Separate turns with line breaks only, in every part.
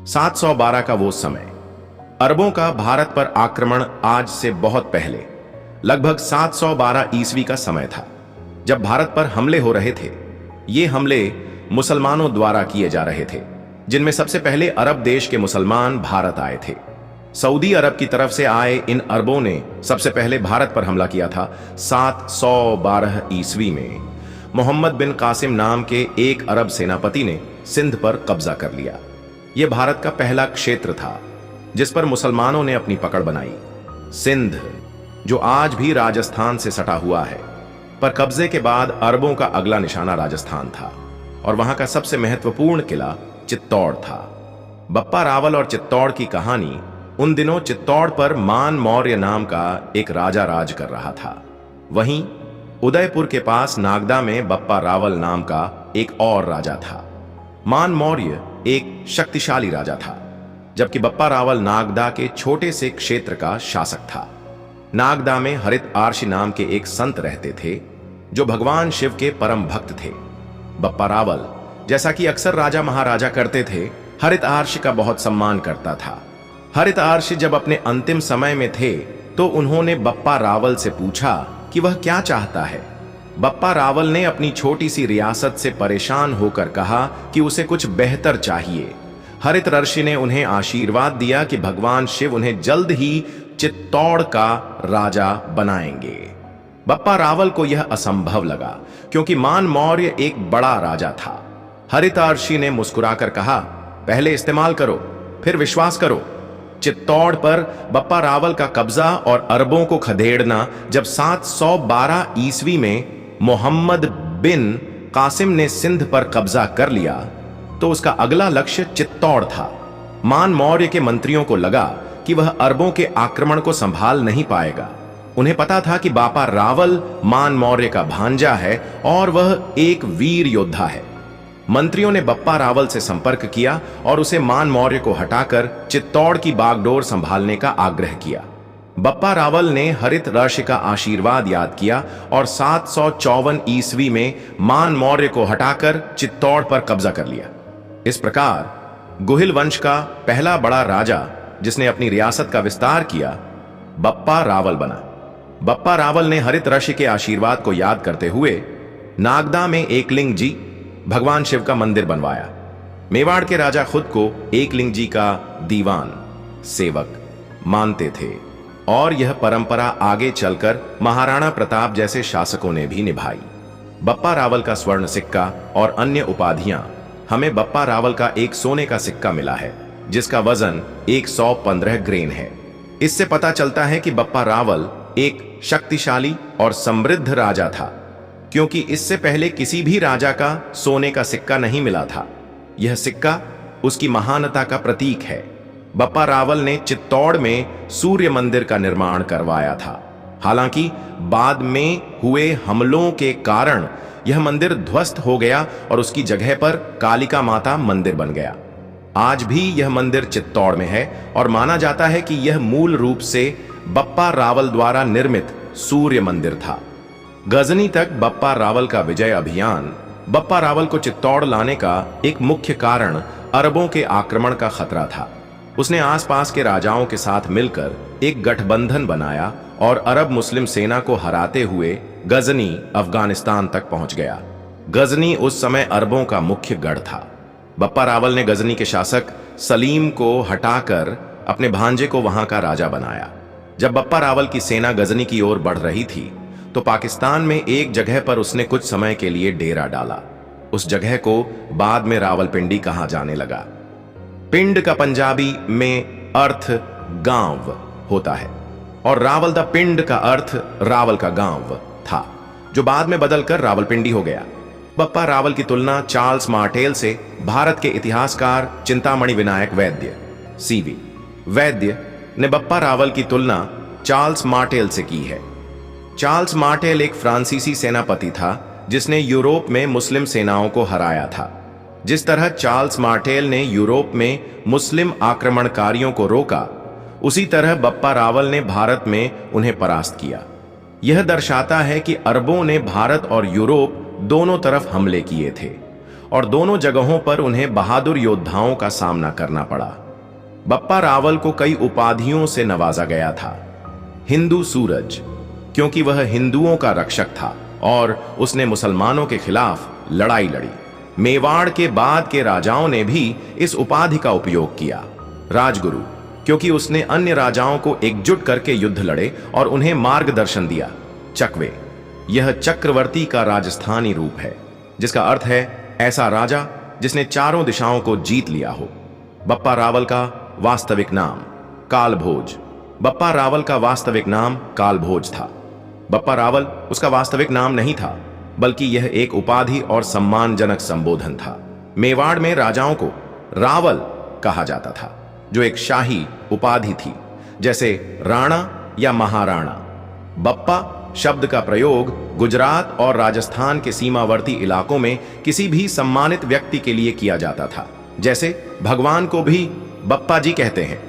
712 का वो समय, अरबों का भारत पर आक्रमण आज से बहुत पहले लगभग 712 ईस्वी का समय था, जब भारत पर हमले हो रहे थे। ये हमले मुसलमानों द्वारा किए जा रहे थे, जिनमें सबसे पहले अरब देश के मुसलमान भारत आए थे। सऊदी अरब की तरफ से आए इन अरबों ने सबसे पहले भारत पर हमला किया था 712 ईस्वी में। मोहम्मद बिन कासिम नाम के एक अरब सेनापति ने सिंध पर कब्जा कर लिया। यह भारत का पहला क्षेत्र था जिस पर मुसलमानों ने अपनी पकड़ बनाई। सिंध, जो आज भी राजस्थान से सटा हुआ है, पर कब्जे के बाद अरबों का अगला निशाना राजस्थान था और वहां का सबसे महत्वपूर्ण किला चित्तौड़ था। बप्पा रावल और चित्तौड़ की कहानी। उन दिनों चित्तौड़ पर मान मौर्य नाम का एक राजा राज कर रहा था। वहीं उदयपुर के पास नागदा में बप्पा रावल नाम का एक और राजा था। मान मौर्य एक शक्तिशाली राजा था, जबकि बप्पा रावल नागदा के छोटे से क्षेत्र का शासक था। नागदा में हरित आर्ष नाम के एक संत रहते थे, जो भगवान शिव के परम भक्त थे। बप्पा रावल, जैसा कि अक्सर राजा महाराजा करते थे, हरित आर्ष का बहुत सम्मान करता था। हरित आर्ष जब अपने अंतिम समय में थे तो उन्होंने बप्पा रावल से पूछा कि वह क्या चाहता है। बप्पा रावल ने अपनी छोटी सी रियासत से परेशान होकर कहा कि उसे कुछ बेहतर चाहिए। हरित ऋषि ने उन्हें आशीर्वाद दिया कि भगवान शिव उन्हें जल्द ही चित्तौड़ का राजा बनाएंगे। बप्पा रावल को यह असंभव लगा, क्योंकि मान मौर्य एक बड़ा राजा था। हरित ऋषि ने मुस्कुराकर कहा, पहले इस्तेमाल करो, फिर विश्वास करो। चित्तौड़ पर बप्पा रावल का कब्जा और अरबों को खदेड़ना जब 712 ईस्वी में मोहम्मद बिन कासिम ने सिंध पर कब्जा कर लिया, तो उसका अगला लक्ष्य चित्तौड़ था। मान मौर्य के मंत्रियों को लगा कि वह अरबों के आक्रमण को संभाल नहीं पाएगा। उन्हें पता था कि बप्पा रावल मान मौर्य का भांजा है और वह एक वीर योद्धा है। मंत्रियों ने बप्पा रावल से संपर्क किया और उसे मान मौर्य को हटाकर चित्तौड़ की बागडोर संभालने का आग्रह किया। बप्पा रावल ने हरित ऋषि का आशीर्वाद याद किया और 754 ईस्वी में मान मौर्य को हटाकर चित्तौड़ पर कब्जा कर लिया। इस प्रकार गुहिल वंश का पहला बड़ा राजा जिसने अपनी रियासत का विस्तार किया, बप्पा रावल बना। बप्पा रावल ने हरित ऋषि के आशीर्वाद को याद करते हुए नागदा में एकलिंग जी, भगवान शिव का मंदिर बनवाया। मेवाड़ के राजा खुद को एकलिंग जी का दीवान, सेवक मानते थे और यह परंपरा आगे चलकर महाराणा प्रताप जैसे शासकों ने भी निभाई। बप्पा रावल का स्वर्ण सिक्का और अन्य उपाधियां। हमें बप्पा रावल का एक सोने का सिक्का मिला है, जिसका वजन 115 ग्रेन है। इससे पता चलता है कि बप्पा रावल एक शक्तिशाली और समृद्ध राजा था, क्योंकि इससे पहले किसी भी राजा का सोने का सिक्का नहीं मिला था। यह सिक्का उसकी महानता का प्रतीक है। बप्पा रावल ने चित्तौड़ में सूर्य मंदिर का निर्माण करवाया था। हालांकि बाद में हुए हमलों के कारण यह मंदिर ध्वस्त हो गया और उसकी जगह पर कालिका माता मंदिर बन गया। आज भी यह मंदिर चित्तौड़ में है और माना जाता है कि यह मूल रूप से बप्पा रावल द्वारा निर्मित सूर्य मंदिर था। गजनी तक बप्पा रावल का विजय अभियान बप्पा रावल को चित्तौड़ लाने का एक मुख्य कारण अरबों के आक्रमण का खतरा था। उसने आसपास के राजाओं के साथ मिलकर एक गठबंधन बनाया और अरब मुस्लिम सेना को हराते हुए गजनी अफगानिस्तान तक पहुंच गया। गजनी उस समय अरबों का मुख्य गढ़ था। बप्पा रावल ने गजनी के शासक सलीम को हटाकर अपने भांजे को वहां का राजा बनाया। जब बप्पा रावल की सेना गजनी की ओर बढ़ रही थी, तो पाकिस्तान में एक जगह पर उसने कुछ समय के लिए डेरा डाला। उस जगह को बाद में रावलपिंडी कहा जाने लगा। पिंड का पंजाबी में अर्थ गांव होता है और रावल द पिंड का अर्थ रावल का गांव था, जो बाद में बदलकर रावलपिंडी हो गया। बप्पा रावल की तुलना चार्ल्स मार्टेल से भारत के इतिहासकार चिंतामणि विनायक वैद्य सीवी वैद्य ने बप्पा रावल की तुलना चार्ल्स मार्टेल से की है। चार्ल्स मार्टेल एक फ्रांसीसी सेनापति था जिसने यूरोप में मुस्लिम सेनाओं को हराया था। जिस तरह चार्ल्स मार्टेल ने यूरोप में मुस्लिम आक्रमणकारियों को रोका, उसी तरह बप्पा रावल ने भारत में उन्हें परास्त किया। यह दर्शाता है कि अरबों ने भारत और यूरोप दोनों तरफ हमले किए थे और दोनों जगहों पर उन्हें बहादुर योद्धाओं का सामना करना पड़ा। बप्पा रावल को कई उपाधियों से नवाजा गया था। हिंदू सूरज, क्योंकि वह हिंदुओं का रक्षक था और उसने मुसलमानों के खिलाफ लड़ाई लड़ी। मेवाड़ के बाद के राजाओं ने भी इस उपाधि का उपयोग किया। राजगुरु, क्योंकि उसने अन्य राजाओं को एकजुट करके युद्ध लड़े और उन्हें मार्गदर्शन दिया। चकवे, यह चक्रवर्ती का राजस्थानी रूप है, जिसका अर्थ है ऐसा राजा जिसने चारों दिशाओं को जीत लिया हो। बप्पा रावल का वास्तविक नाम कालभोज। बप्पा रावल का वास्तविक नाम कालभोज था। बप्पा रावल उसका वास्तविक नाम नहीं था, बल्कि यह एक उपाधि और सम्मानजनक संबोधन था। मेवाड़ में राजाओं को रावल कहा जाता था, जो एक शाही उपाधि थी, जैसे राणा या महाराणा। बप्पा शब्द का प्रयोग गुजरात और राजस्थान के सीमावर्ती इलाकों में किसी भी सम्मानित व्यक्ति के लिए किया जाता था। जैसे भगवान को भी बप्पा जी कहते हैं।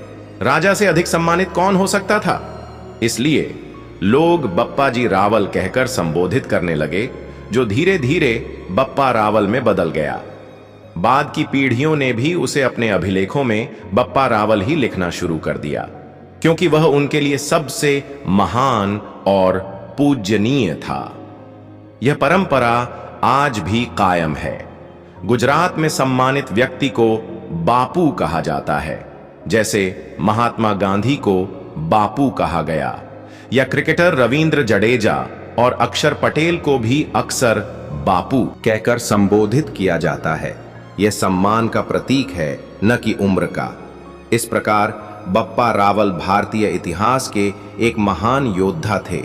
राजा से अधिक सम्मानित कौन हो सकता था? इसलिए लोग बप्पा जी रावल कहकर संबोधित करने लगे, जो धीरे धीरे बप्पा रावल में बदल गया। बाद की पीढ़ियों ने भी उसे अपने अभिलेखों में बप्पा रावल ही लिखना शुरू कर दिया, क्योंकि वह उनके लिए सबसे महान और पूजनीय था। यह परंपरा आज भी कायम है। गुजरात में सम्मानित व्यक्ति को बापू कहा जाता है, जैसे महात्मा गांधी को बापू कहा गया, या क्रिकेटर रविंद्र जडेजा और अक्षर पटेल को भी अक्सर बापू
कहकर संबोधित किया जाता है। यह सम्मान का प्रतीक है, न कि उम्र का। इस प्रकार बप्पा रावल भारतीय इतिहास के एक महान योद्धा थे,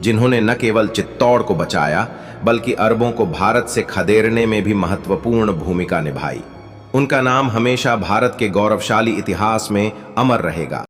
जिन्होंने न केवल चित्तौड़ को बचाया, बल्कि अरबों को भारत से खदेड़ने में भी महत्वपूर्ण भूमिका निभाई। उनका नाम हमेशा भारत के गौरवशाली इतिहास में अमर रहेगा।